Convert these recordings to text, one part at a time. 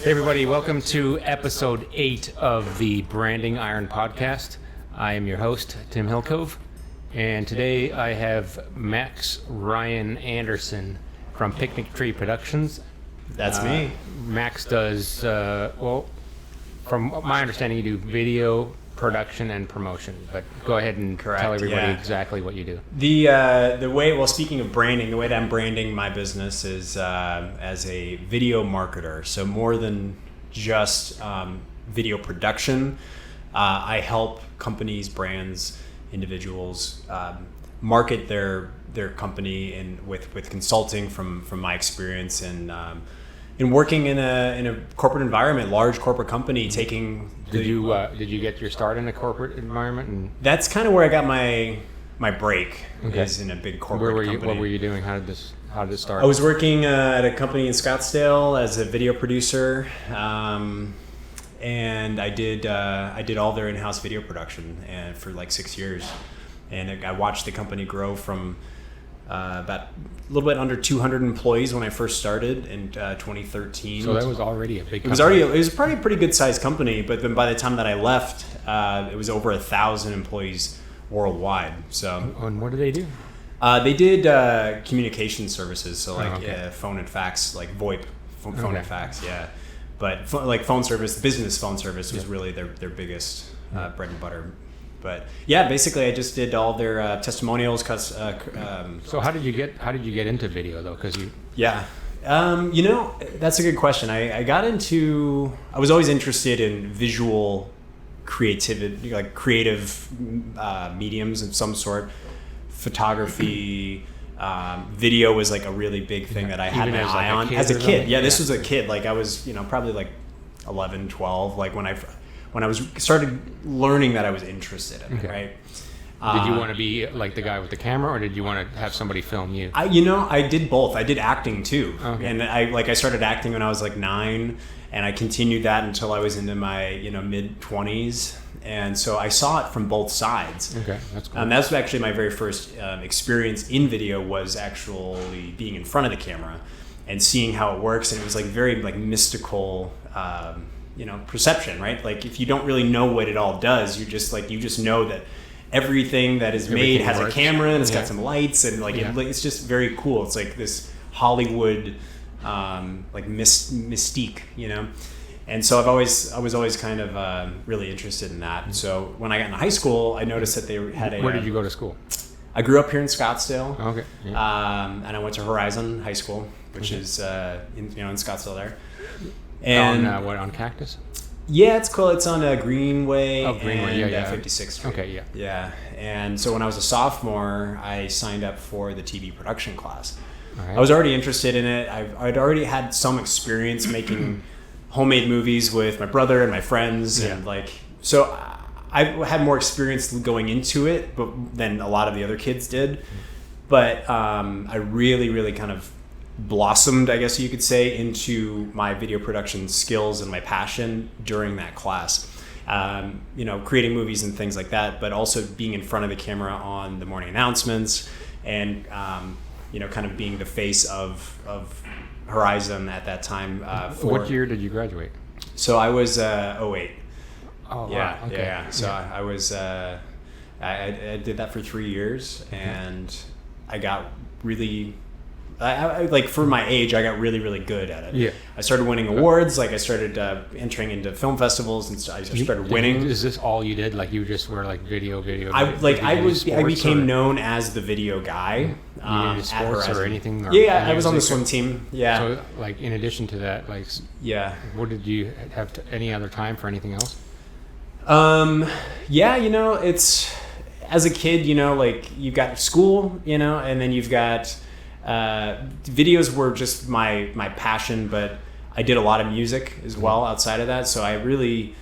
Hey everybody, welcome to episode 8 of the Branding Iron podcast. I am your host, Tim Hillcove, and today I have Max Ryan Anderson from Picnic Tree Productions. That's me. Max does, from my understanding, you do video production and promotion, but go ahead and tell everybody exactly what you do. The way, speaking of branding, the way that I'm branding my business is as a video marketer. So more than just video production, I help companies, brands, individuals market their company and with consulting from my experience and in working in a corporate environment, large corporate company, taking. Did you get your start in a corporate environment? And that's kind of where I got my break. Okay. Is in a big corporate company. What were you doing? How did it start? I was working at a company in Scottsdale as a video producer, and I did all their in-house video production and for like 6 years, and I watched the company grow from about a little bit under 200 employees when I first started in 2013. So that was already a big company. It was probably a pretty good sized company, but then by the time that I left, it was over 1,000 employees worldwide. So. And what do they do? They did communication services, so like phone and fax, like VoIP, phone and fax, yeah. But phone service, business phone service was really their biggest bread and butter. But yeah, basically, I just did all their testimonials. So how did you get into video though? That's a good question. I was always interested in visual creativity, like creative mediums of some sort. Photography, video was like a really big thing that I had my eye on as a kid. Yeah, this was a kid. Like I was, probably like 11, 12. Like when I started learning that I was interested in it, right? Did you want to be like the guy with the camera, or did you want to have somebody film you? I did both. I did acting too, and I started acting when I was like 9, and I continued that until I was into my mid 20s, and so I saw it from both sides. Okay, that's cool. That's actually my very first experience in video was actually being in front of the camera and seeing how it works, and it was like very like mystical. Perception, right? Like if you don't really know what it all does, you just know that everything that is made has works. A camera and it's got some lights and it's just very cool. It's like this Hollywood mystique, And so I was always kind of really interested in that. So when I got into high school, I noticed that they had Where did you go to school? I grew up here in Scottsdale. Okay. Yeah. And I went to Horizon High School, which is in Scottsdale there. And on Cactus? Yeah, it's cool. It's on Greenway and 56th Street. Okay, yeah. Yeah, and so when I was a sophomore, I signed up for the TV production class. All right. I was already interested in it. I'd already had some experience making homemade movies with my brother and my friends, and so I had more experience going into it than a lot of the other kids did. But I really, really kind of blossomed, I guess you could say, into my video production skills and my passion during that class. Creating movies and things like that, but also being in front of the camera on the morning announcements and, kind of being the face of Horizon at that time. What year did you graduate? So I was 08. Oh, yeah, wow. Okay. Yeah. So I was, I did that for 3 years, and I got really... I like for my age, I got really, really good at it. Yeah. I started winning awards. Like I started entering into film festivals, and I started winning. Is this all you did? Like you just were like video? I became known as the video guy. Sports at Horizon. Or anything? Or I was on the swim team. Yeah. So like in addition to that, what did you have any other time for anything else? It's as a kid, you've got school, and then you've got. Videos were just my passion, but I did a lot of music as well outside of that. So I really,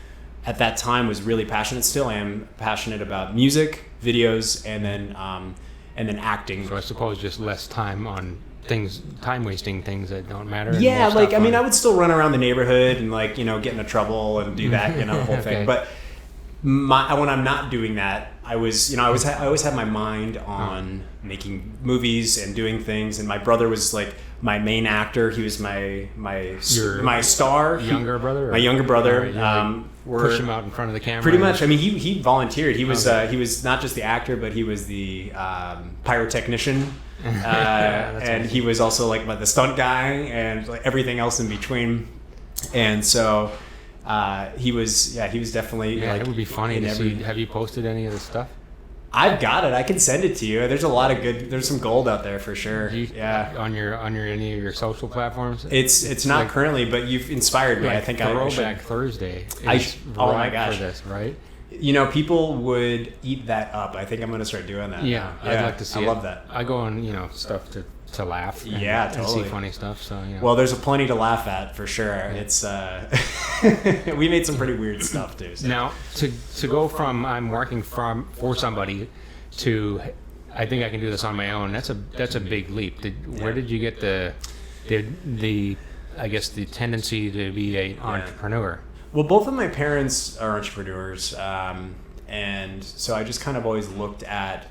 at that time, was really passionate. Still am passionate about music, videos, and then acting. So I suppose just less time on time wasting things that don't matter. Yeah, I would still run around the neighborhood and get into trouble and do that, the whole thing. But when I'm not doing that, I always had my mind on making movies and doing things. And my brother was like my main actor. He was my star. Younger brother? My younger brother. Push him out in front of the camera. Pretty much. I mean, he volunteered. He was not just the actor, but he was the pyrotechnician. And he was also like the stunt guy and like everything else in between. And so he was definitely it would be funny to see. Have you posted any of the stuff? I've got it. I can send it to you. There's some gold out there for sure. On your any of your social platforms. It's not currently, but you've inspired me. I think Throwback Thursday. Oh my gosh, for this, right? People would eat that up. I think I'm going to start doing that. Yeah, I'd like to see it. I love that. I go on, stuff to laugh. And, totally. And see funny stuff. So Well, there's plenty to laugh at for sure. Yeah. It's we made some pretty weird stuff too. So. Now to go from I'm working for somebody to I think I can do this on my own. That's a big leap. Where did you get the I guess the tendency to be an entrepreneur? Well, both of my parents are entrepreneurs, and so I just kind of always looked at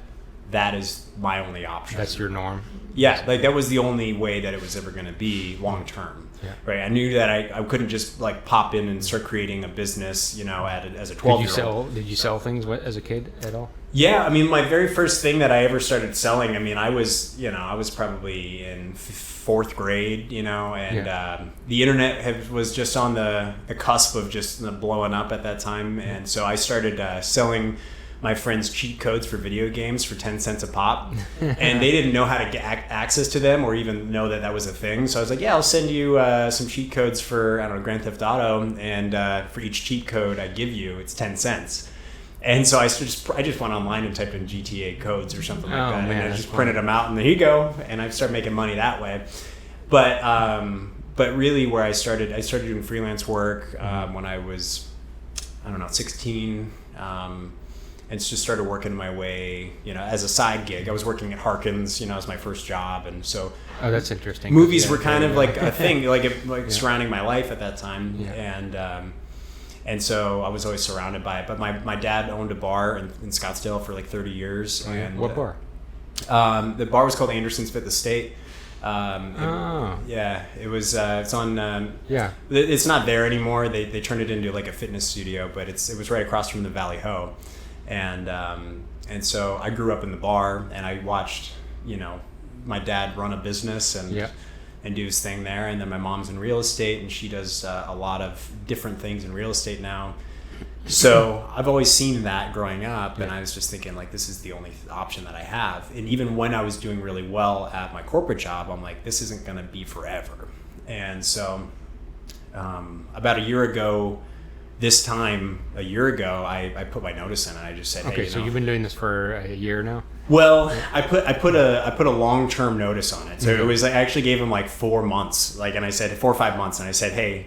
that as my only option. That's your norm? Yeah, like that was the only way that it was ever going to be long term. Yeah. Right. I knew that I couldn't just like pop in and start creating a business, as a 12-year-old. Did you sell things as a kid at all? Yeah, I mean, my very first thing that I ever started selling, I mean, I was probably in fourth grade, and the internet was just on the cusp of just blowing up at that time. And so I started selling my friends cheat codes for video games for 10 cents a pop. And they didn't know how to get access to them or even know that was a thing. So I was like, yeah, I'll send you some cheat codes for, Grand Theft Auto. And for each cheat code I give you, it's 10 cents. And so I just went online and typed in GTA codes or something like that, man, and I just printed them out, and there you go. And I started making money that way. But really, where I started doing freelance work when I was 16, and just started working my way, as a side gig. I was working at Harkins, as my first job, and so. Oh, that's interesting. Movies were kind of like a thing, surrounding my life at that time, and so I was always surrounded by it. But my dad owned a bar in Scottsdale for like 30 years. Oh, yeah. And what bar? The bar was called Anderson's Fifth Estate. It was. It's on. It's not there anymore. They turned it into like a fitness studio, but it was right across from the Valley Ho, and so I grew up in the bar, and I watched my dad run a business and do his thing there. And then my mom's in real estate, and she does a lot of different things in real estate now. So I've always seen that growing up, and I was just thinking like, this is the only option that I have. And even when I was doing really well at my corporate job, I'm like, this isn't going to be forever. And so about a year ago, I put my notice in, and I just said, okay, so you've been doing this for a year now? Well, I put a long-term notice on it. So it was, I actually gave him like 4 months, and I said 4 or 5 months, and I said, hey,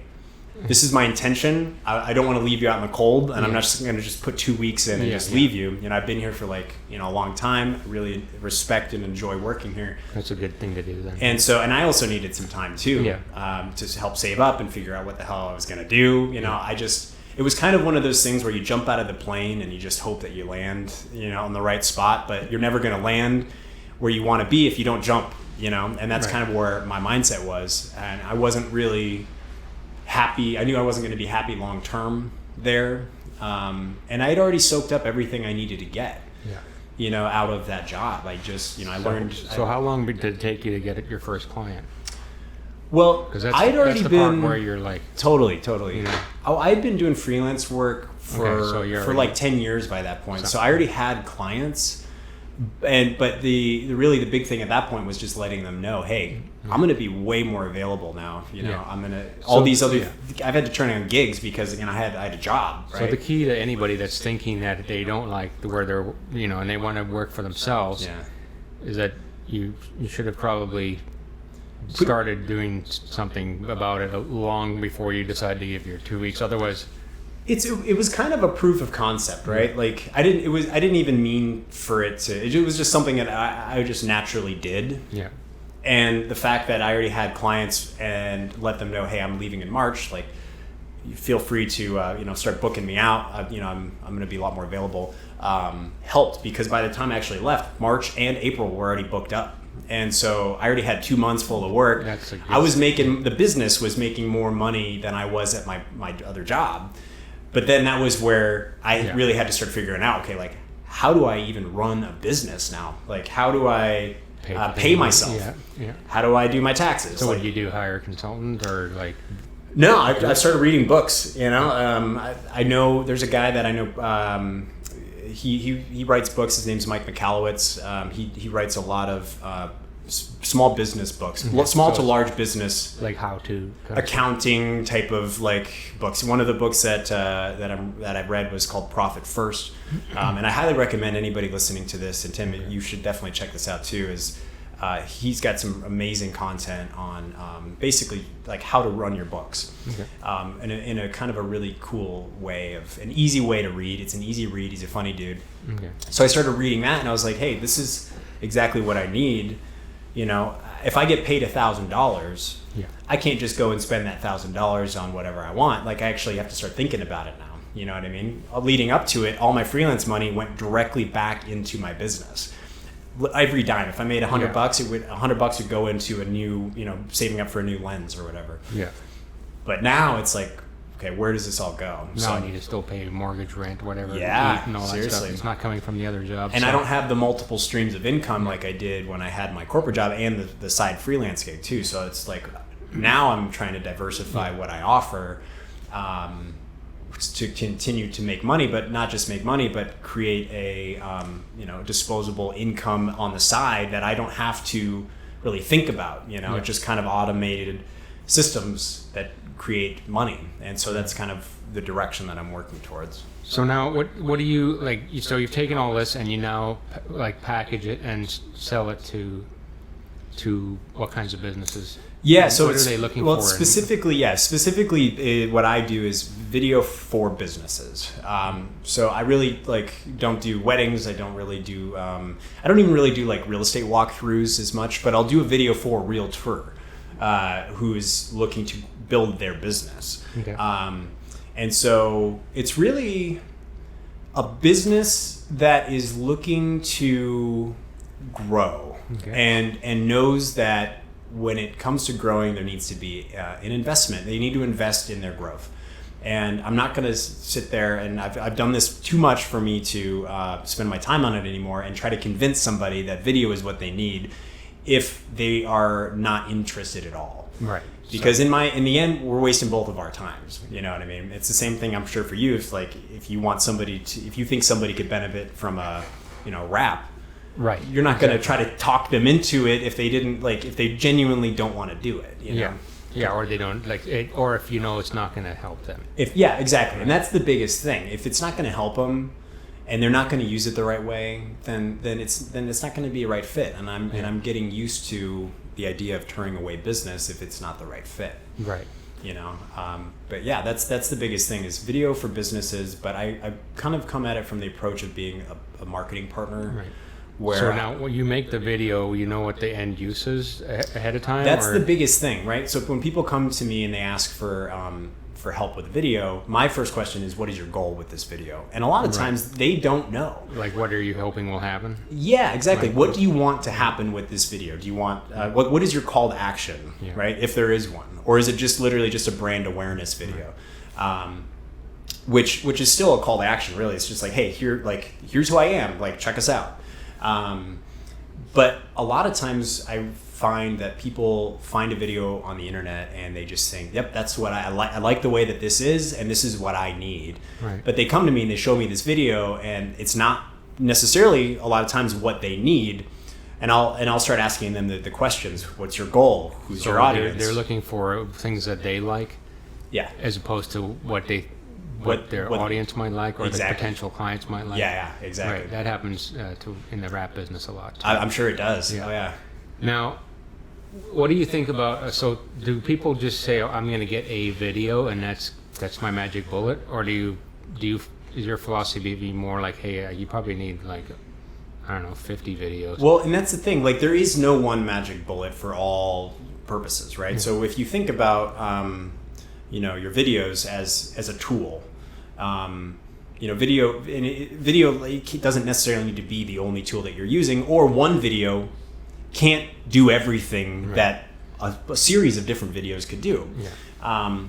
this is my intention. I don't want to leave you out in the cold, and I'm not just going to just put 2 weeks in and leave you. I've been here for a long time. I really respect and enjoy working here. That's a good thing to do then. And so, and I also needed some time too, to help save up and figure out what the hell I was going to do. It was kind of one of those things where you jump out of the plane and you just hope that you land, in the right spot, but you're never going to land where you want to be if you don't jump, and that's kind of where my mindset was. And I wasn't really happy. I knew I wasn't going to be happy long term there. And I had already soaked up everything I needed to get, out of that job. I just, I learned. So how long did it take you to get your first client? Well, I'd already that's the been part where you're like totally. I'd been doing freelance work for 10 years by that point. So I already had clients, but the big thing at that point was just letting them know, hey, I'm going to be way more available now. I'm going to I've had to turn on gigs because I had a job. Right? So the key to anybody that's thinking that they don't like where they're and they want to work for themselves is that you should have probably started doing something about it long before you decide to give your 2 weeks. Otherwise, it was kind of a proof of concept, right? Like I didn't even mean for it to. It was just something that I just naturally did. Yeah. And the fact that I already had clients and let them know, hey, I'm leaving in March, you feel free to start booking me out. I'm going to be a lot more available. Helped because by the time I actually left, March and April were already booked up. And so I already had 2 months full of work. The business was making more money than I was at my other job. But then that was where I really had to start figuring out, okay, like, how do I even run a business now? Like, how do I pay myself? Yeah. How do I do my taxes? So what do you do, hire a consultant or like? No, I started reading books, I know there's a guy that I know, he writes books. His name's Mike Michalowicz. He writes a lot of small business books, small to large business, like how to accounting type of like books. One of the books that I read was called Profit First, and I highly recommend anybody listening to this. And Tim, you should definitely check this out too. He's got some amazing content on basically like how to run your books, in a kind of a really cool way, an easy way to read. It's an easy read. He's a funny dude. So I started reading that, and I was like, hey, this is exactly what I need. If I get paid $1,000, I can't just go and spend that $1,000 on whatever I want. Like, I actually have to start thinking about it now. You know what I mean? Leading up to it, all my freelance money went directly back into my business. Every dime. If I made $100, $100 would go into a new, saving up for a new lens or whatever. Yeah. But now it's like, okay, where does this all go? Now I need to still pay mortgage, rent, whatever. Yeah, and all that seriously. stuff. It's not coming from the other job. And I don't have the multiple streams of income like I did when I had my corporate job and the side freelance gig too. So it's like now I'm trying to diversify what I offer, to continue to make money, but not just make money, but create a disposable income on the side that I don't have to really think about. It's just kind of automated systems that create money, and so that's kind of the direction that I'm working towards. So now, what do you like? So you've taken all this and you now like package it and sell it to what kinds of businesses? Yeah, so what are they looking for? Well, specifically, what I do is video for businesses. So I really don't do weddings. I don't really do. I don't even really do like real estate walkthroughs as much. But I'll do a video for a realtor who is looking to build their business. Okay. And so it's really a business that is looking to grow, and knows that when it comes to growing, there needs to be an investment. They need to invest in their growth. And I'm not going to sit there, and I've done this too much for me to spend my time on it anymore and try to convince somebody that video is what they need if they are not interested at all. Right. Because in the end, we're wasting both of our times. You know what I mean? It's the same thing, I'm sure, for you. If you think somebody could benefit from a rap, right, you're not going to try to talk them into it if they genuinely don't want to do it. Yeah, or they don't like it, or if it's not going to help them. Exactly, and that's the biggest thing. If it's not going to help them, and they're not going to use it the right way, then it's not going to be a right fit. And I'm getting used to the idea of turning away business if it's not the right fit. Right. But yeah, that's the biggest thing is video for businesses. But I kind of come at it from the approach of being a marketing partner. Right. Where so now when you make the video, you know what the end use is ahead of time? That's the biggest thing, right? So when people come to me and they ask for help with video, my first question is, what is your goal with this video? And a lot of times they don't know. Like, what are you hoping will happen? Yeah, exactly. What do you want to happen with this video? Do you want what is your call to action, right? If there is one, or is it just literally just a brand awareness video? Which is still a call to action, really. It's just like, hey, here's who I am. Like, check us out. But a lot of times I find that people find a video on the internet and they just think, yep, that's what I like. I like the way that this is, and this is what I need. Right. But they come to me and they show me this video, and it's not necessarily a lot of times what they need. And I'll start asking them the questions. What's your goal? Who's your audience? They're looking for things that they like, as opposed to what their audience might like, or the potential clients might like. Yeah, exactly. Right. That happens in the rap business a lot. I'm sure it does. Yeah. Oh, yeah. Now, what do you think about? So, do people just say, oh, "I'm going to get a video, and that's my magic bullet," or is your philosophy be more like, "Hey, you probably need 50 videos"? Well, and that's the thing. Like, there is no one magic bullet for all purposes, right? Yeah. So if you think about your videos as a tool. Video it doesn't necessarily need to be the only tool that you're using, or one video can't do everything that a series of different videos could do. Yeah.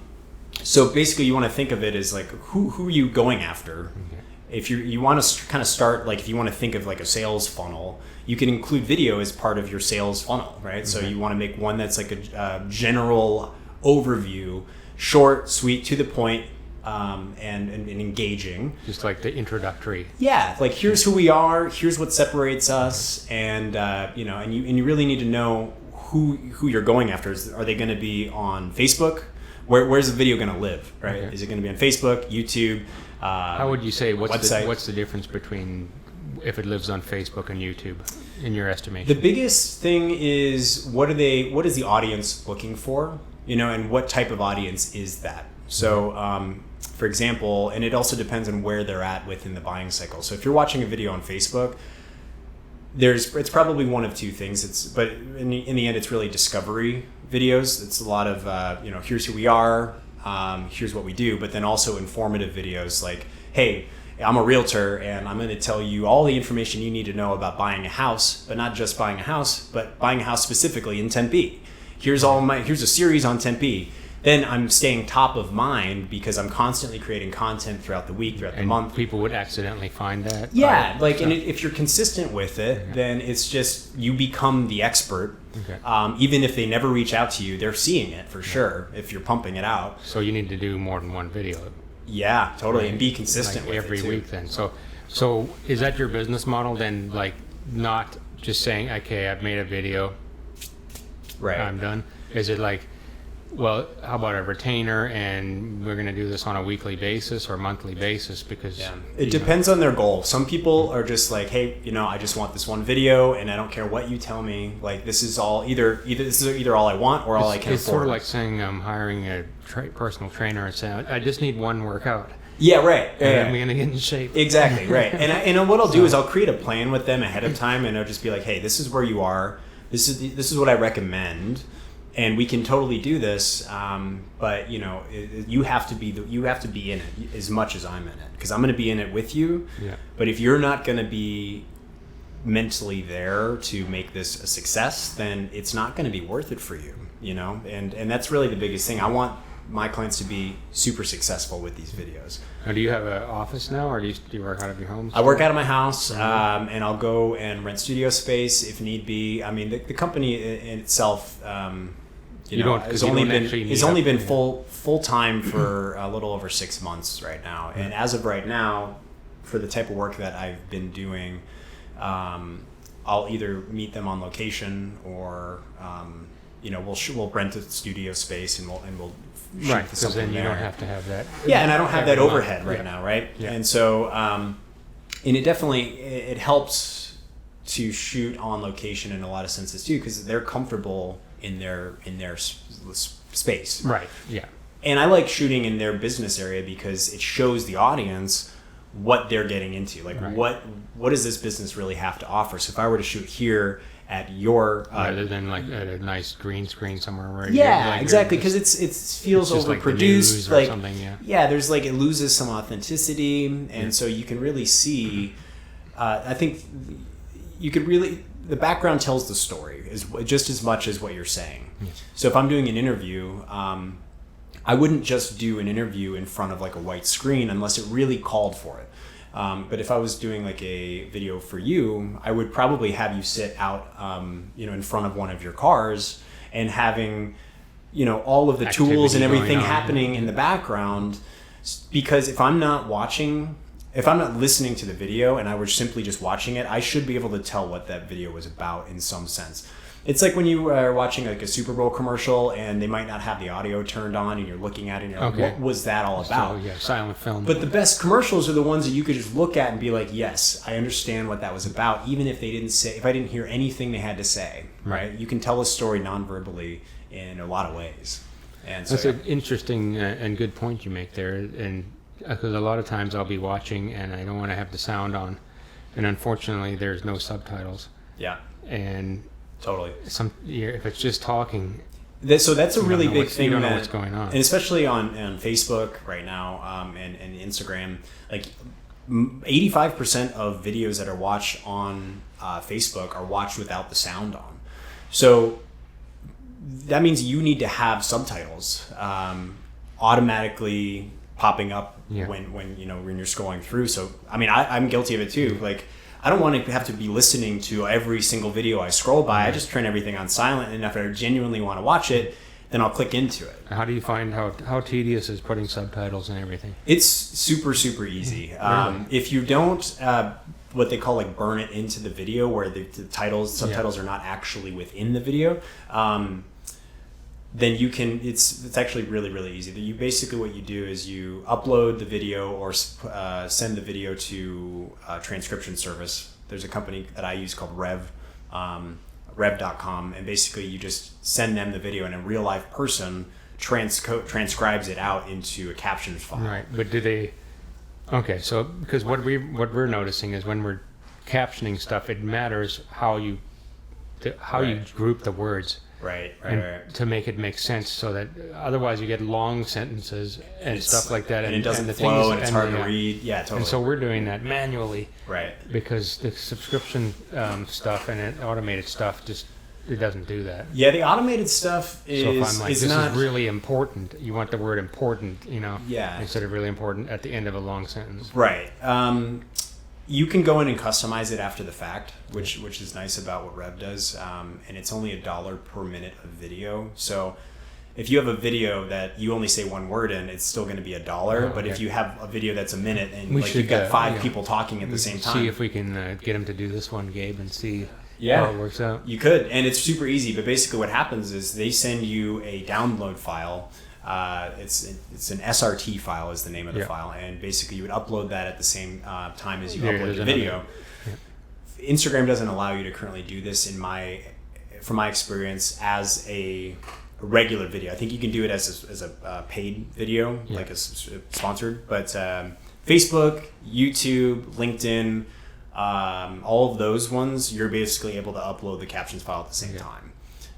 So basically, you want to think of it as like who are you going after? Okay. If you want to kind of start, like if you want to think of like a sales funnel, you can include video as part of your sales funnel, right? Okay. So you want to make one that's like a general overview, short, sweet, to the point, and engaging. Just like the introductory. Yeah, like here's who we are, here's what separates us, and and you really need to know who you're going after. Are they going to be on Facebook? Where's the video going to live, right? Okay. Is it going to be on Facebook, YouTube? How would you say what's the difference between if it lives on Facebook and YouTube in your estimation? The biggest thing is what is the audience looking for, and what type of audience is that? So, for example, and it also depends on where they're at within the buying cycle. So if you're watching a video on Facebook, it's probably one of two things. But in the end, it's really discovery videos. It's a lot of here's who we are, here's what we do, but then also informative videos like, hey, I'm a realtor and I'm going to tell you all the information you need to know about buying a house, but not just buying a house, but buying a house specifically in Tempe. Here's a series on Tempe. Then I'm staying top of mind because I'm constantly creating content throughout the week, throughout the month. People would accidentally find that. Yeah, and if you're consistent with it, then it's just you become the expert. Okay. Even if they never reach out to you, they're seeing it for sure if you're pumping it out. So you need to do more than one video. Yeah, totally, and be consistent with every it too. week then. So is that your business model then? Like not just saying, okay, I've made a video, right? I'm done. Is it like, well, how about a retainer, and we're going to do this on a weekly basis or monthly basis? Because it depends on their goal. Some people are just like, hey, I just want this one video, and I don't care what you tell me. Like this is all either this is either all I want or all I can afford. It's sort of like saying I'm hiring a personal trainer and saying I just need one workout. Yeah, right. And I'm going to get in shape. Exactly, right. And what I'll do is I'll create a plan with them ahead of time, and I'll just be like, hey, this is where you are. This is what I recommend. And we can totally do this, but you have to be in it as much as I'm in it, because I'm going to be in it with you. Yeah. But if you're not going to be mentally there to make this a success, then it's not going to be worth it for you. And that's really the biggest thing. I want my clients to be super successful with these videos. Now, do you have an office now, or do you work out of your home? I work out of my house, and I'll go and rent studio space if need be. I mean, the company in itself. It's only been full time for a little over 6 months right now, and as of right now, for the type of work that I've been doing, I'll either meet them on location or we'll rent a studio space and we'll shoot right, because then you don't have to have that. Yeah, and I don't have that overhead right now, right? Yeah. And so and it definitely it helps to shoot on location in a lot of senses too, because they're comfortable in their space. Right. Yeah. And I like shooting in their business area because it shows the audience what they're getting into. Like what does this business really have to offer? So if I were to shoot here at your rather than like at a nice green screen somewhere where exactly, because it feels overproduced, like something. There's it loses some authenticity, and so you can really see. I think you could really. The background tells the story is just as much as what you're saying. Yes. So if I'm doing an interview, I wouldn't just do an interview in front of like a white screen unless it really called for it. But if I was doing like a video for you, I would probably have you sit out, in front of one of your cars and having, all of the tools and everything happening in the background. Because if I'm not listening to the video and I were simply just watching it, I should be able to tell what that video was about in some sense. It's like when you are watching like a Super Bowl commercial and they might not have the audio turned on and you're looking at it and you're like, what was that all about? So, silent film. But the best commercials are the ones that you could just look at and be like, yes, I understand what that was about, even if I didn't hear anything they had to say, right? You can tell a story non-verbally in a lot of ways. And so, that's an interesting and good point you make there. And because a lot of times I'll be watching and I don't want to have the sound on, and unfortunately there's no subtitles. Yeah. And totally. If it's just talking, So that's a really big thing. You don't that, know what's going on. And especially on Facebook right now, and Instagram, like 85% of videos that are watched on Facebook are watched without the sound on. So that means you need to have subtitles automatically popping up when you're scrolling through. So I mean, I'm guilty of it too. Like, I don't want to have to be listening to every single video I scroll by. I just turn everything on silent, and if I genuinely want to watch it, then I'll click into it. How do you find how tedious is putting subtitles and everything? It's super easy. Really? If you don't what they call like burn it into the video, where the subtitles are not actually within the video, then you can. It's actually really easy. You basically, what you do is you upload the video or send the video to a transcription service. There's a company that I use called rev.com, and basically you just send them the video, and a real life person transcribes it out into a captions file. Right, but do they? Okay, so because what we're noticing is when we're captioning stuff, it matters how you group the words. Right. To make it make sense, so that otherwise you get long sentences and stuff like that, and it doesn't flow, and it's hard to read. Yeah, totally. And so we're doing that manually, right? Because the subscription stuff and automated stuff it doesn't do that. Yeah, the automated stuff is. So if I'm like, this is really important, you want the word important, Yeah. instead of really important at the end of a long sentence. Right. You can go in and customize it after the fact, which is nice about what Rev does, and it's only $1 per minute of video. So if you have a video that you only say one word in, it's still going to be $1. Oh, but okay. if you have a video that's a minute and you've should, got 5 people talking at the same time, see if we can get him to do this one, Gabe, and see how it works out. You could, and it's super easy. But basically, what happens is they send you a download file. It's an SRT file is the name of the file, and basically you would upload that at the same time as you upload the video. Instagram doesn't allow you to currently do this from my experience as a regular video. I think you can do it as a paid video, like a sponsored, but Facebook, YouTube, LinkedIn, all of those ones, you're basically able to upload the captions file at the same time.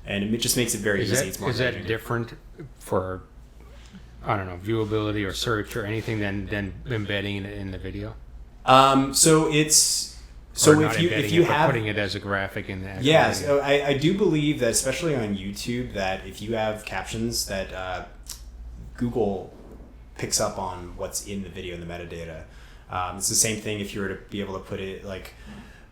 And it just makes it very easy. It's more is that different for, I don't know, viewability or search or anything than embedding it in the video? So it's if you have putting it as a graphic in the actual yes, video. I do believe that, especially on YouTube, that if you have captions that Google picks up on what's in the video in the metadata. It's the same thing if you were to be able to put it like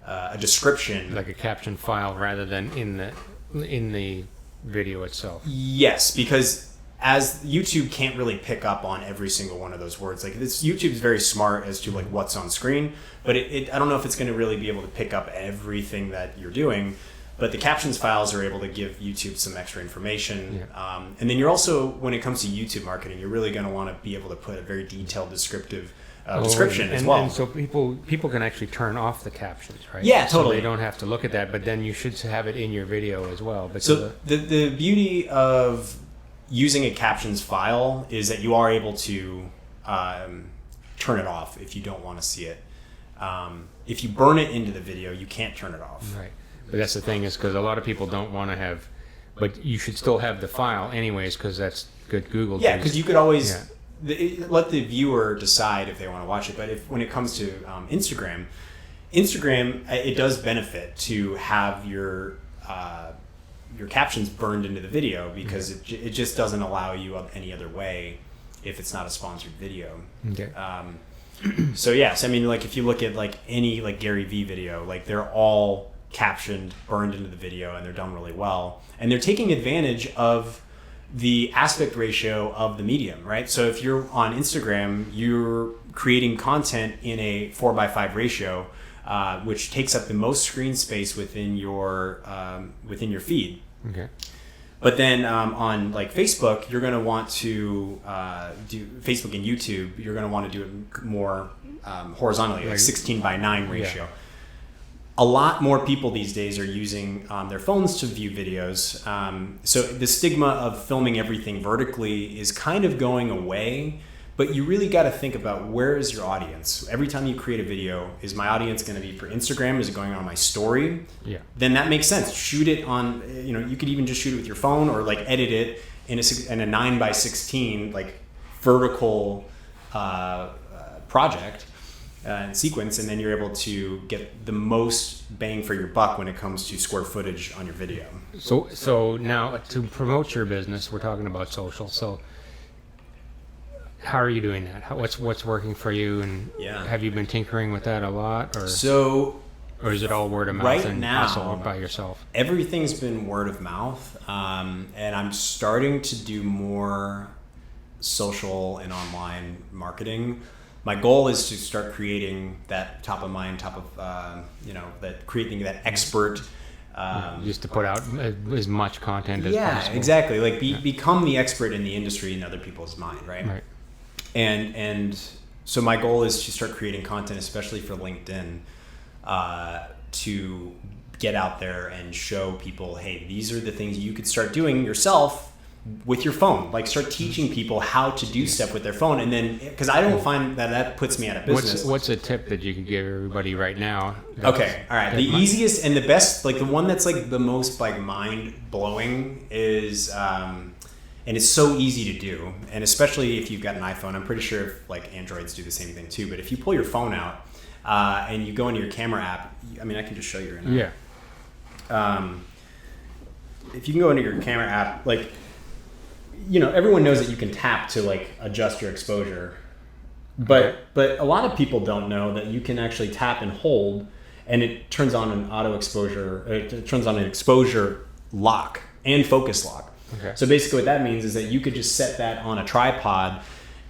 a description, like a caption file, rather than in the video itself. Yes, because as YouTube can't really pick up on every single one of those words. Like YouTube's very smart as to like what's on screen, but I don't know if it's going to really be able to pick up everything that you're doing. But the captions files are able to give YouTube some extra information. And then you're also, when it comes to YouTube marketing, you're really going to want to be able to put a very detailed descriptive description as well. And so people can actually turn off the captions, right? Yeah, totally. So they don't have to look at that, but then you should have it in your video as well. So the beauty of using a captions file is that you are able to turn it off if you don't want to see it. If you burn it into the video, you can't turn it off. Right. But that's the thing, is because a lot of people don't want to have, but you should still have the file anyways, because that's good Google. Yeah, because you could always let the viewer decide if they want to watch it. But when it comes to Instagram, it does benefit to have your captions burned into the video, because it just doesn't allow you any other way if it's not a sponsored video. Okay. So yes, I mean, like if you look at like any like Gary Vee video, like they're all captioned, burned into the video, and they're done really well, and they're taking advantage of the aspect ratio of the medium, right? So if you're on Instagram, you're creating content in a 4:5 ratio, which takes up the most screen space within your feed. Okay. But then on like Facebook, you're going to want to do Facebook and YouTube. You're going to want to do it more horizontally, like 16:9 ratio. Yeah. A lot more people these days are using their phones to view videos. So the stigma of filming everything vertically is kind of going away, But you really got to think about, where is your audience? Every time you create a video, is my audience going to be for Instagram? Is it going on my story? Yeah. Then that makes sense. Shoot it on, you could even just shoot it with your phone, or like edit it in a 9:16 like vertical project and sequence, and then you're able to get the most bang for your buck when it comes to square footage on your video. So now, to promote your business, we're talking about social. So how are you doing that? What's working for you, and have you been tinkering with that a lot, or is it all word of mouth right and now, hustle by yourself? Everything's been word of mouth, and I'm starting to do more social and online marketing. My goal is to start creating that top of mind, creating that expert. Just to put out as much content as possible. Yeah, exactly. Like become the expert in the industry in other people's mind, right? Right. And so my goal is to start creating content, especially for LinkedIn, to get out there and show people, hey, these are the things you could start doing yourself with your phone. Like, start teaching people how to do stuff with their phone. And then, because I don't find that puts me out of business. What's a tip that you could give everybody right now? Okay, all right. The easiest and the best, like the one that's like the most like mind blowing is, and it's so easy to do, and especially if you've got an iPhone. I'm pretty sure if like Androids do the same thing too. But if you pull your phone out and you go into your camera app, I mean, I can just show you right now. Yeah. If you can go into your camera app, like, everyone knows that you can tap to like adjust your exposure, but a lot of people don't know that you can actually tap and hold, and it turns on an auto exposure. It turns on an exposure lock and focus lock. Okay. So basically what that means is that you could just set that on a tripod,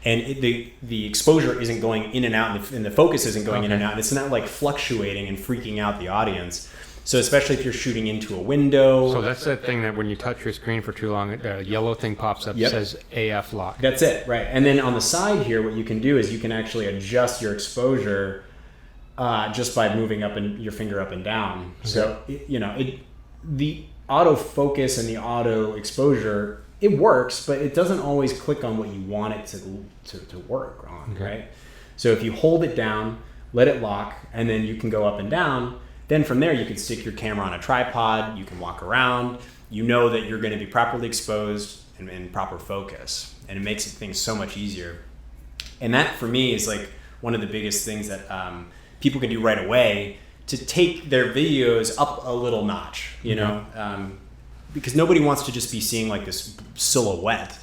and the exposure isn't going in and out, and the focus isn't going in and out. And it's not like fluctuating and freaking out the audience. So especially if you're shooting into a window. So that's that thing that when you touch your screen for too long, a yellow thing pops up that says AF lock. That's it, right. And then on the side here, what you can do is you can actually adjust your exposure just by moving your finger up and down. Okay. So, the autofocus and the auto exposure, it works, but it doesn't always click on what you want it to work on, right? So if you hold it down, let it lock, and then you can go up and down. Then from there, you can stick your camera on a tripod. You can walk around. You know that you're going to be properly exposed and in proper focus, and it makes things so much easier. And that, for me, is like one of the biggest things that people can do right away to take their videos up a little notch. Because nobody wants to just be seeing like this silhouette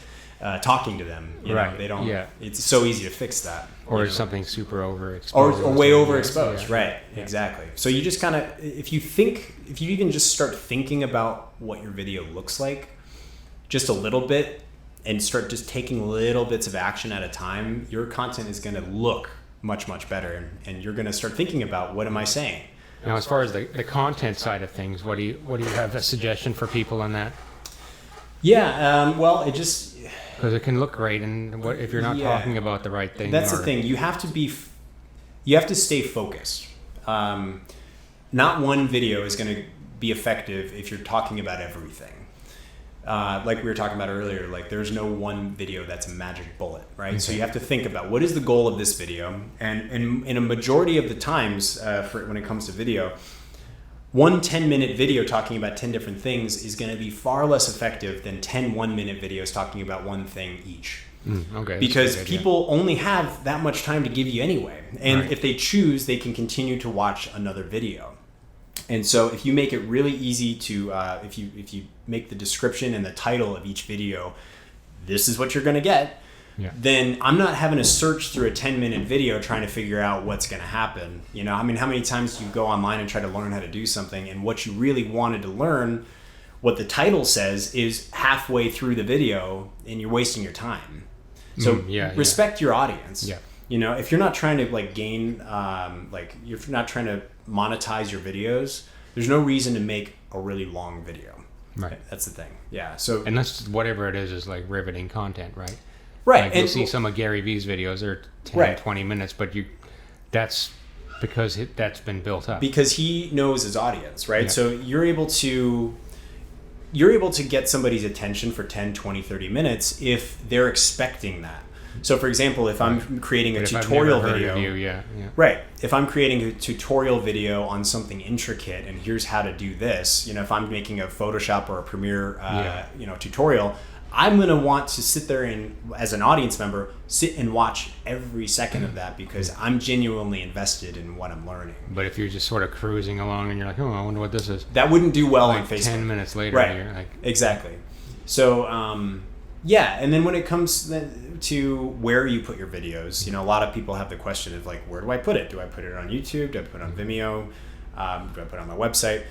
talking to them. Right. They don't. Yeah. It's so easy to fix that. Or something super overexposed. Or way overexposed, right? Yeah. Exactly. So you just kind of, if you even just start thinking about what your video looks like, just a little bit, and start just taking little bits of action at a time, your content is going to look much, much better, and you're going to start thinking about, what am I saying? Now, as far as the content side of things, what do you have a suggestion for people on that? Yeah. Well, it just. Because it can look great, and if you're not talking about the right thing? That's the thing. You have to stay focused. Not one video is going to be effective if you're talking about everything. Like we were talking about earlier, like there's no one video that's a magic bullet, right? Okay. So you have to think about, what is the goal of this video, and in a majority of the times, when it comes to video, one 10-minute video talking about 10 different things is going to be far less effective than 10 one-minute videos talking about one thing each. Okay. Because people only have that much time to give you anyway. And if they choose, they can continue to watch another video. And so if you make it really easy to, if you make the description and the title of each video, this is what you're going to get, then I'm not having to search through a 10-minute video trying to figure out what's going to happen. I mean, how many times do you go online and try to learn how to do something, and what you really wanted to learn, what the title says, is halfway through the video, and you're wasting your time. So respect your audience. Yeah. If you're not trying to like gain, you're not trying to monetize your videos, there's no reason to make a really long video. Right. That's the thing. Yeah. So, and that's whatever it is like riveting content, right? Right. Like you'll see some of Gary Vee's videos, they're 10, 20 minutes, but that's because that's been built up. Because he knows his audience, right? Yeah. So you're able to get somebody's attention for 10, 20, 30 minutes if they're expecting that. So for example, if I'm creating a But if I've tutorial never heard video, of you, yeah. right? If I'm creating a tutorial video on something intricate and here's how to do this, if I'm making a Photoshop or a Premiere, tutorial, I'm going to want to sit there and, as an audience member, sit and watch every second of that because I'm genuinely invested in what I'm learning. But if you're just sort of cruising along and you're like, oh, I wonder what this is. That wouldn't do well on like Facebook. 10 minutes later, Right. you're like... Exactly. So, and then when it comes to where you put your videos, a lot of people have the question of like, where do I put it? Do I put it on YouTube? Do I put it on Vimeo? Do I put it on my website?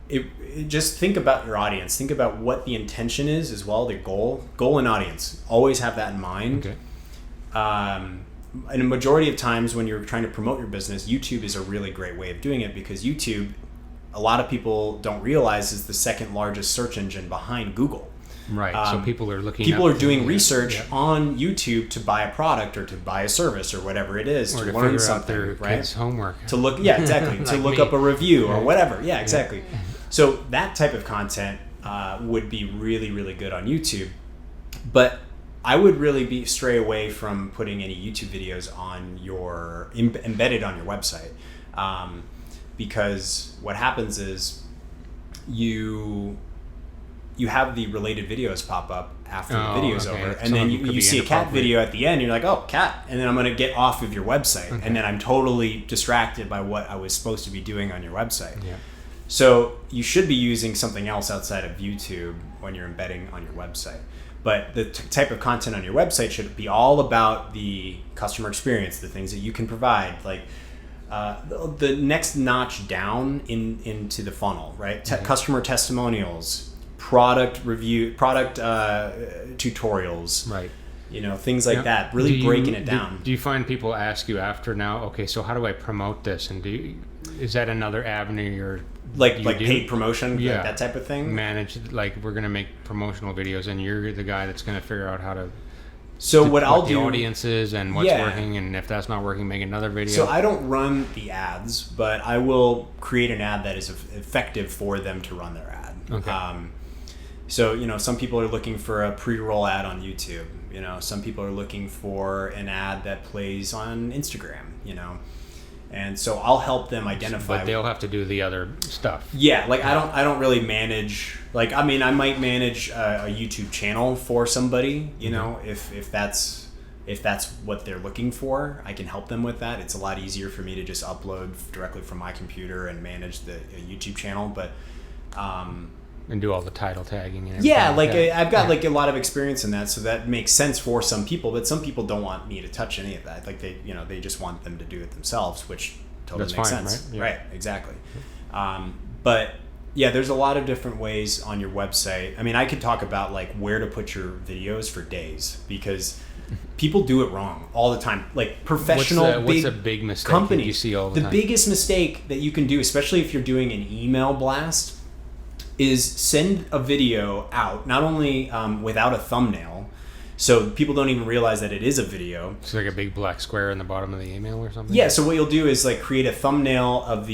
It just think about your audience. Think about what the intention is as well, the goal and audience. Always have that in mind. Okay. And a majority of times when you're trying to promote your business, YouTube is a really great way of doing it because YouTube, a lot of people don't realize, is the second largest search engine behind Google. Right. So people are looking. People are doing research on YouTube to buy a product or to buy a service or whatever it is, or to to learn figure something, out their right? kids' homework. To look, exactly. Like to look me. up a review or Right. whatever. Yeah, exactly. So that type of content would be really, really good on YouTube. But I would really stray away from putting any YouTube videos on your embedded on your website, because what happens is you have the related videos pop up after the video's over, and then you see a cat video at the end. You're like, oh, cat, and then I'm going to get off of your website, and then I'm totally distracted by what I was supposed to be doing on your website. Yeah. So you should be using something else outside of YouTube when you're embedding on your website. But the type of content on your website should be all about the customer experience, the things that you can provide, like the next notch down into the funnel, right? Customer testimonials, product review, product tutorials, Right. Things like that. Really breaking it down. Do you find people ask you after now? Okay, so how do I promote this? And is that another avenue you're like paid promotion, yeah, like that type of thing? Manage, like we're gonna make promotional videos, and you're the guy that's gonna figure out how to. So what I'll do, the audience is and what's working, and if that's not working, make another video. So I don't run the ads, but I will create an ad that is effective for them to run their ad. Okay. So some people are looking for a pre-roll ad on YouTube. Some people are looking for an ad that plays on Instagram. And so I'll help them identify. But they'll have to do the other stuff. Yeah, like I don't really manage. Like I might manage a YouTube channel for somebody. If that's what they're looking for, I can help them with that. It's a lot easier for me to just upload directly from my computer and manage the YouTube channel. But and do all the title tagging and everything. I've got a lot of experience in that, so that makes sense for some people. But some people don't want me to touch any of that. Like they just want them to do it themselves, which totally makes sense. Right? Yeah. Right, exactly. But yeah, there's a lot of different ways on your website. I could talk about like where to put your videos for days because people do it wrong all the time. Like professional, what's a big mistake companies, that you see all the time? The biggest mistake that you can do, especially if you're doing an email blast, is send a video out, not only without a thumbnail, so people don't even realize that it is a video. It's like a big black square in the bottom of the email or something? Yeah, so what you'll do is like create a thumbnail of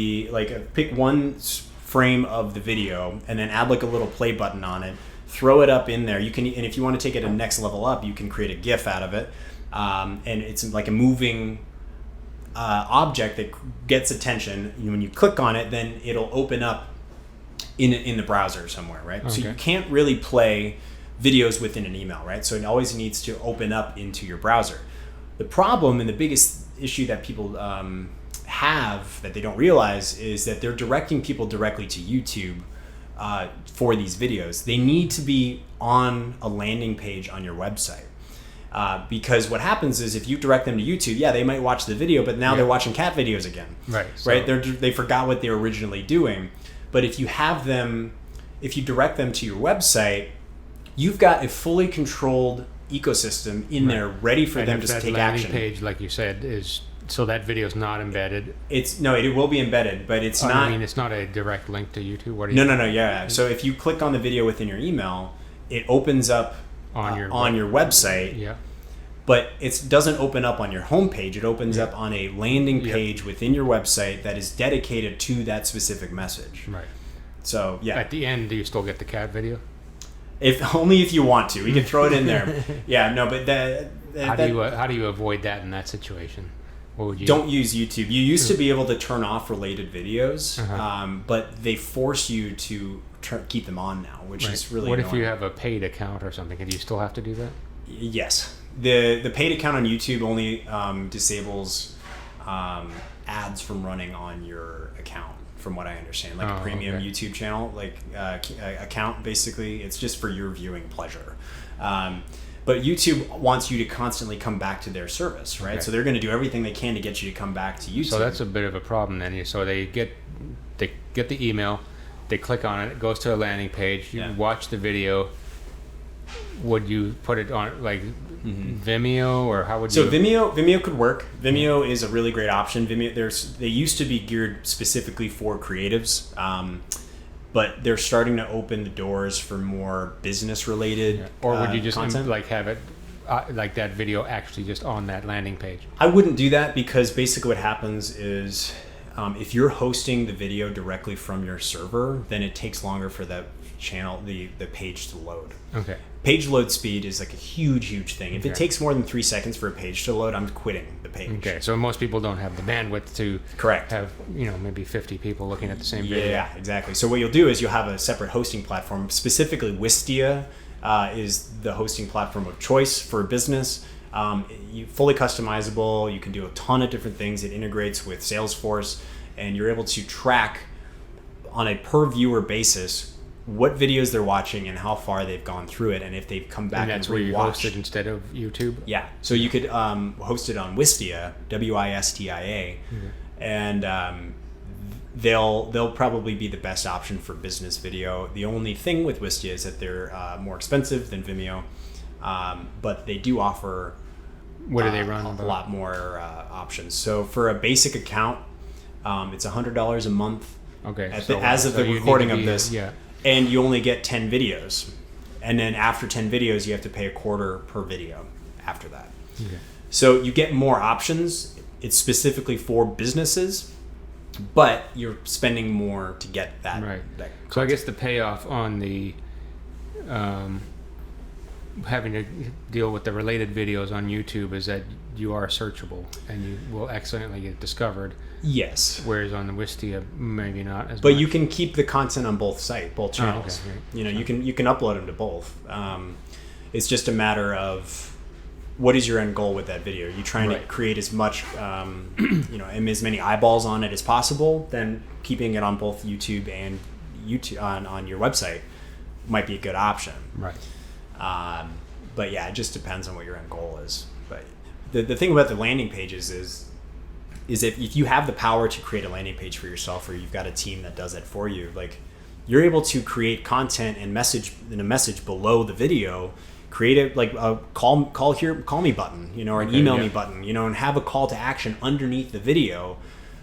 pick one frame of the video and then add like a little play button on it, throw it up in there. And if you want to take it a next level up, you can create a GIF out of it. And it's like a moving object that gets attention. When you click on it, then it'll open up in the browser somewhere, right? Okay. So you can't really play videos within an email, right? So it always needs to open up into your browser. The problem and the biggest issue that people have that they don't realize is that they're directing people directly to YouTube for these videos. They need to be on a landing page on your website. Because what happens is if you direct them to YouTube, they might watch the video, but now they're watching cat videos again. Right. Right? They forgot what they were originally doing. But if you direct them to your website, you've got a fully controlled ecosystem in there ready for them to take action. Page, like you said, is so that video is not embedded. It will be embedded, but it's not. It's not a direct link to YouTube. What? No. Yeah. So if you click on the video within your email, it opens up on your website. Yeah. But it doesn't open up on your homepage. It opens up on a landing page within your website that is dedicated to that specific message. Right. So At the end, do you still get the cat video? Only if you want to. We can throw it in there. Yeah. No. But How do you avoid that in that situation? What would you don't use YouTube. You used to be able to turn off related videos, but they force you to keep them on now, which is really annoying. If you have a paid account or something? Do you still have to do that? Yes. The paid account on YouTube only disables ads from running on your account, from what I understand. Like a premium YouTube channel, like account, basically. It's just for your viewing pleasure. But YouTube wants you to constantly come back to their service, right? Okay. So they're going to do everything they can to get you to come back to YouTube. So that's a bit of a problem then. So they get the email, they click on it, it goes to a landing page, you watch the video. Would you put it on like Vimeo, or how would you? So Vimeo could work. Vimeo is a really great option. Vimeo, they used to be geared specifically for creatives. But they're starting to open the doors for more business-related Or would you just content. Like have it like that video actually just on that landing page? I wouldn't do that, because basically what happens is if you're hosting the video directly from your server, then it takes longer for that channel, the page to load. Okay. Page load speed is like a huge thing. If it takes more than 3 seconds for a page to load, I'm quitting the page. Okay, so most people don't have the bandwidth to have maybe 50 people looking at the same video. Yeah, exactly. So what you'll do is you'll have a separate hosting platform. Specifically, Wistia is the hosting platform of choice for a business. Fully customizable. You can do a ton of different things. It integrates with Salesforce, and you're able to track on a per viewer basis what videos they're watching and how far they've gone through it, and if they've come back and that's where you host it instead of YouTube. Yeah, so you could host it on Wistia, Wistia, and they'll probably be the best option for business video. The only thing with Wistia is that they're more expensive than Vimeo, but they do offer what do they run a lot more options. So for a basic account, it's $100 a month. Okay, as of the recording of this. Yeah. And you only get 10 videos. And then after 10 videos, you have to pay $0.25 per video after that. Okay. So you get more options. It's specifically for businesses, but you're spending more to get that. Right. So I guess the payoff on the having to deal with the related videos on YouTube is that you are searchable and you will accidentally get discovered. Yes. Whereas on the Wistia, maybe not as much. But you can keep the content on both both channels. Oh, okay. You know, you can upload them to both. It's just a matter of what is your end goal with that video. Are you trying to create as much, as many eyeballs on it as possible? Then keeping it on both YouTube and on your website might be a good option. Right. But yeah, it just depends on what your end goal is. But the thing about the landing pages is if you have the power to create a landing page for yourself, or you've got a team that does that for you, like you're able to create content and a message below the video, create it like a call me button, or an email me button, and have a call to action underneath the video,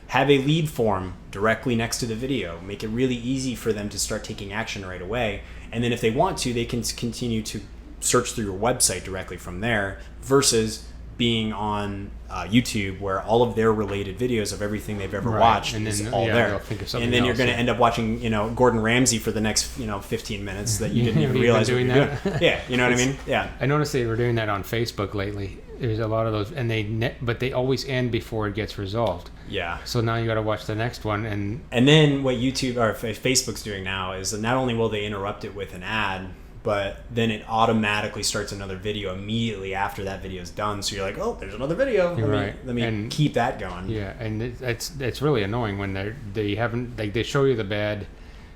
have a lead form directly next to the video, make it really easy for them to start taking action right away. And then if they want to, they can continue to search through your website directly from there, versus being on YouTube, where all of their related videos of everything they've ever watched is all there. And then you're going to end up watching, Gordon Ramsay for the next, 15 minutes that you didn't even realize what you were doing. Yeah, you know what I mean? Yeah. I noticed they were doing that on Facebook lately. There's a lot of those, and but they always end before it gets resolved. Yeah. So now you got to watch the next one, and then what YouTube or Facebook's doing now is that not only will they interrupt it with an ad, but then it automatically starts another video immediately after that video is done. So you're like, oh, there's another video. Let me keep that going. Yeah, and it's really annoying when they haven't, like, they show you the bad,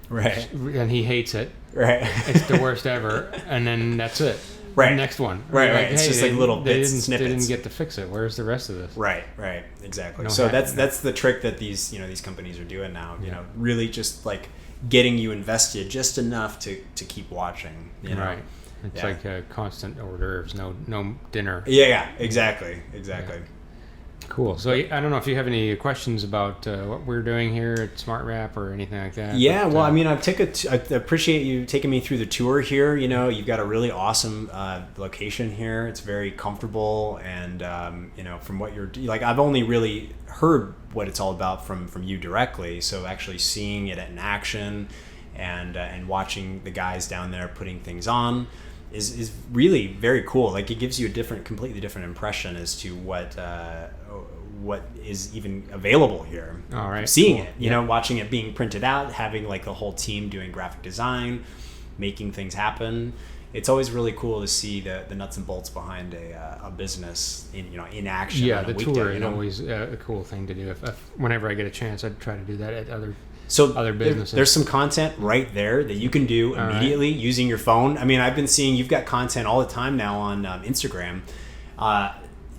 right? And he hates it. Right. It's the worst ever, and then that's it. Right. Next one. Right. Like, it's just like little bits, snippets. They didn't get to fix it. Where's the rest of this? Right. Exactly. So that's the trick that these companies are doing now. Really just like getting you invested just enough to keep watching. Right. It's like a constant hors d'oeuvres, no dinner. Yeah. Exactly. Yeah. Cool. So I don't know if you have any questions about what we're doing here at Smart Wrap or anything like that. Yeah, well, I mean, I appreciate you taking me through the tour here. You've got a really awesome location here. It's very comfortable, and from what you're like, I've only really heard what it's all about from you directly. So actually seeing it in action and watching the guys down there putting things on. is really very cool. Like it gives you a completely different impression as to what is even available here. All right, seeing cool. it, you know, watching it being printed out, having like the whole team doing graphic design, making things happen. It's always really cool to see the nuts and bolts behind a business in action. Yeah, on a the weekday, tour you is know? always a cool thing to do. If whenever I get a chance, I'd try to do that at other businesses. There's some content right there that you can do immediately using your phone. I mean, I've been seeing you've got content all the time now on Instagram.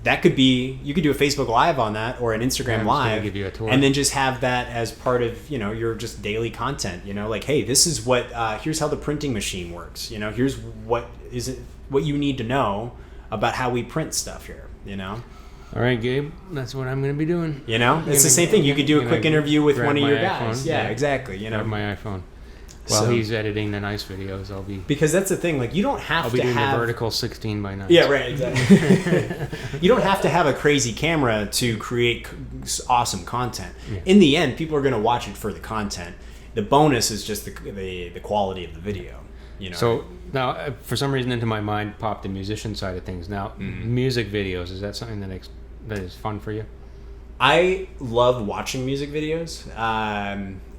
That could be, you could do a Facebook Live on that or an Instagram Live, give you a tour. and then just have that as part of your just daily content. Like, hey, this is what here's how the printing machine works. Here's what you need to know about how we print stuff here. All right, Gabe, that's what I'm going to be doing. It's the same thing. You could do a quick interview with one of your guys. iPhone. Yeah, exactly. Grab my iPhone. While he's editing the nice videos, I'll be... Because that's the thing, like, you don't have to have... I'll be doing the vertical 16:9. Yeah, right, exactly. You don't have to have a crazy camera to create awesome content. Yeah. In the end, people are going to watch it for the content. The bonus is just the quality of the video. So now, for some reason, into my mind popped the musician side of things. Now, music videos, is that something that is fun for you? I love watching music videos.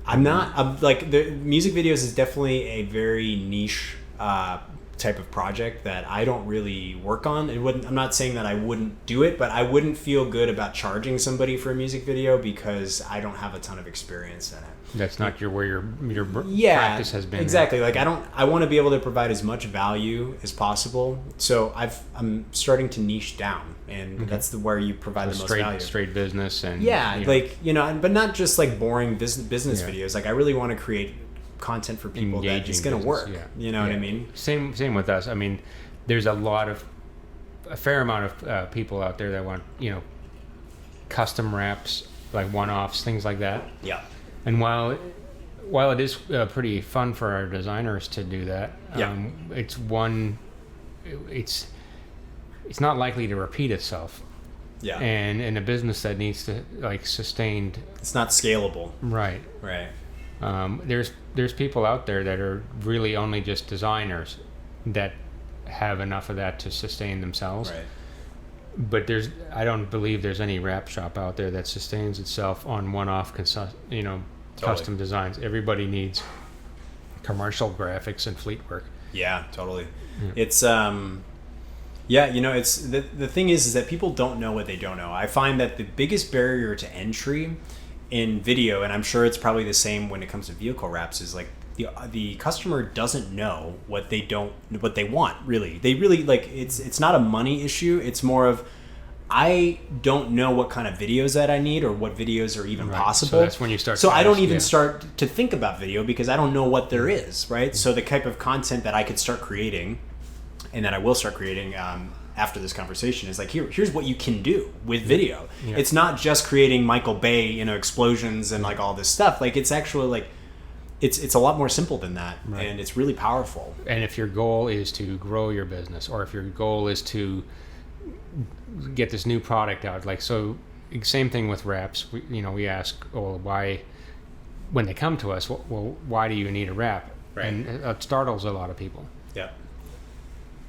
The music videos is definitely a very niche type of project that I don't really work on. I'm not saying that I wouldn't do it, but I wouldn't feel good about charging somebody for a music video because I don't have a ton of experience in it. That's not where your practice has been. Exactly. Like I want to be able to provide as much value as possible. So I'm starting to niche down, and that's where you provide the most value. Straight business and but not just like boring business videos. Like I really want to create content for people that is going to work. You know what I mean? Same with us. I mean, there's a fair amount of people out there that want custom wraps, like one-offs, things like that. Yeah. And while it is pretty fun for our designers to do that, it's not likely to repeat itself. Yeah. And in a business that needs to sustained, it's not scalable. Right. Right. There's people out there that are really only just designers that have enough of that to sustain themselves. Right. But I don't believe there's any wrap shop out there that sustains itself on one-off, custom designs. Everybody needs commercial graphics and fleet work. Yeah, totally. Yeah. It's it's the thing is that people don't know what they don't know. I find that the biggest barrier to entry in video, and I'm sure it's probably the same when it comes to vehicle wraps, is like the customer doesn't know what they want, really. They really it's not a money issue. It's more of, I don't know what kind of videos that I need or what videos are even possible. So that's when you start. So I don't even start to think about video because I don't know what there is, right? Mm-hmm. So the type of content that I could start creating, and that I will start creating after this conversation, is like, here's what you can do with video. Yeah. It's not just creating Michael Bay, explosions and like all this stuff. Like it's actually like, it's a lot more simple than that, right. And it's really powerful. And if your goal is to grow your business, or if your goal is to get this new product out, same thing with wraps. We ask, why, when they come to us, why do you need a wrap? Right. And it startles a lot of people. Yeah.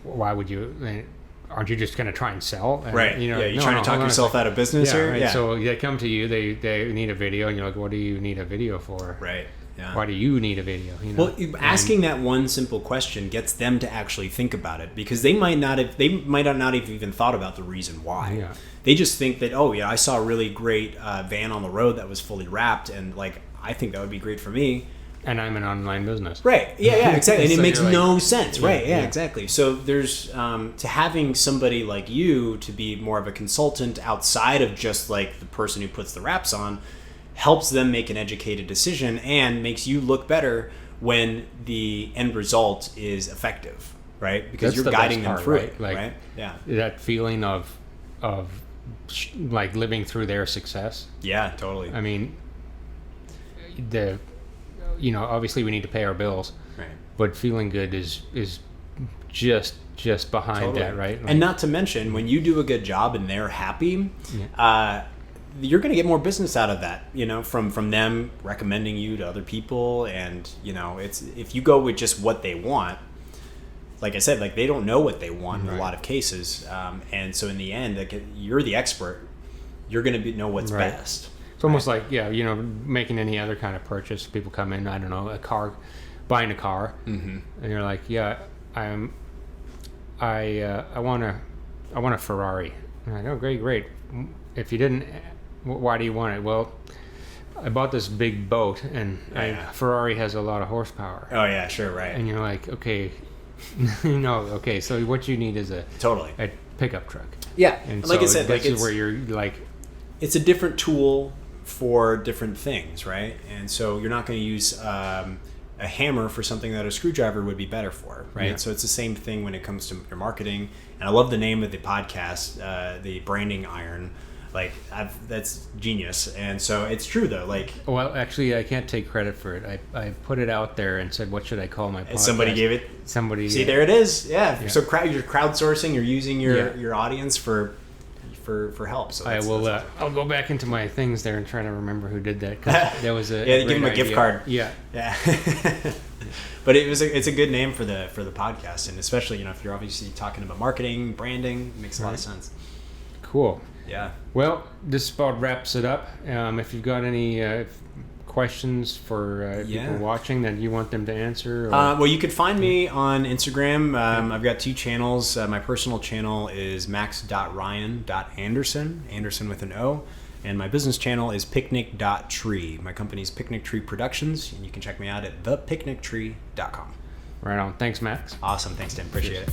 Why would you? Aren't you just going to try and sell? And, right. You're trying to talk yourself out of business here. Right. Yeah. So they come to you. They need a video, and you're like, what do you need a video for? Right. Yeah. Why do you need a video? Well, asking that one simple question gets them to actually think about it, because they might not have even thought about the reason why. Yeah. They just think that, I saw a really great van on the road that was fully wrapped, and I think that would be great for me. And I'm an online business. Right. Yeah, exactly. And it makes no sense. Right. Yeah, exactly. So there's to having somebody like you to be more of a consultant outside of just like the person who puts the wraps on, helps them make an educated decision and makes you look better when the end result is effective, right? Because you're guiding them through it, right? Yeah. That feeling of living through their success. Yeah, totally. I mean, obviously we need to pay our bills, right? But feeling good is just behind that, right? And not to mention, when you do a good job and they're happy, you're going to get more business out of that, from them recommending you to other people. And, it's, if you go with just what they want, like I said, like they don't know what they want in a lot of cases, and so in the end, like you're the expert. You're going to know what's best. It's almost like making any other kind of purchase. People come in, I don't know, buying a car, and you're like, I want a Ferrari. And I'm like, oh, great. If you didn't, why do you want it? Well, I bought this big boat, and Ferrari has a lot of horsepower. Oh yeah, sure, right. And you're like, okay, okay. So what you need is a pickup truck. Yeah, and like so I said, this is where you're like, it's a different tool for different things, right? And so you're not going to use a hammer for something that a screwdriver would be better for, right? Yeah. So it's the same thing when it comes to your marketing. And I love the name of the podcast, the Branding Iron. Like that's genius. And so it's true though. Like, well, actually, I can't take credit for it. I put it out there and said, "What should I call my podcast?" And somebody gave it. Somebody. See, there it is. Yeah. So you're crowdsourcing. You're using your audience for help. So I will. I'll go back into my things there and try to remember who did that. 'Cause there was a give them a gift card. Yeah. But it's a good name for the podcast, and especially if you're obviously talking about marketing, branding, it makes a lot of sense. Cool. Yeah. Well, this about wraps it up. If you've got any questions for people watching that you want them to answer? Well, you could find me on Instagram. I've got 2 channels. My personal channel is max.ryan.anderson, Anderson with an O. And my business channel is picnic.tree. My company's Picnic Tree Productions, and you can check me out at thepicnictree.com. Right on. Thanks, Max. Awesome. Thanks, Tim. Appreciate it.